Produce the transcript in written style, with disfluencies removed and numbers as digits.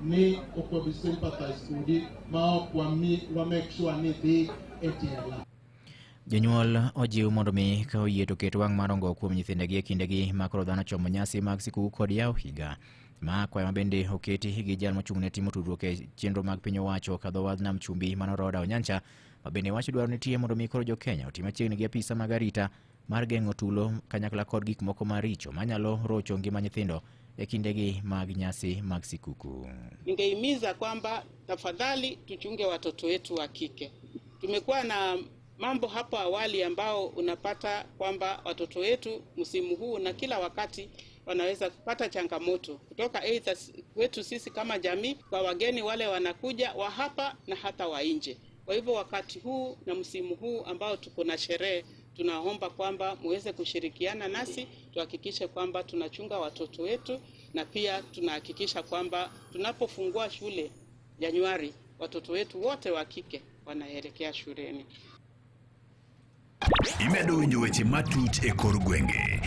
ni opo sympathize kudi ma wa make sure ni dhi etiela. Jonyuol ojiw mondo mi ka oyie to ket wang' marongo kuom nyithindegi e kindegi ma koro dhano chomo nyasi mag siku kod yaw higa. Ma kwayo mabende oketi gi jal mochung'ne timo tudruok e chenro mag piny owacho ka dho wadh nam chumbi Manoroda Onyancha, mabende wacho dwaro nitie mondo mi koro jo Kenya otim machiegni gi apisa mag arita mar geng'o tulo kanyakla kod gik moko maricho manyalo rocho ngima nyithindo e kindegi mag nyasi mag sikuku. Ningehimiza kwamba tafadhali tuchunge watoto wetu wa kike. Tumekuwa na mambo hapo awali ambao unapata kwamba watoto wetu msimu huu na kila wakati wanaweza kupata changamoto kutoka aidha wetu sisi kama jamii kwa wageni wale wanakuja wa hapa na hata wa nje. Kwa hivyo wakati huu na msimu huu ambao tuko na sherehe, tunaomba kwamba muweze kushirikiana nasi tuhakikishe kwamba tunachunga watoto wetu, na pia tunahakikisha kwamba tunapofungua shule Januari watoto wetu wote wa kike wanaelekea shuleni. Imedo winjo weche matut e kor gwenge.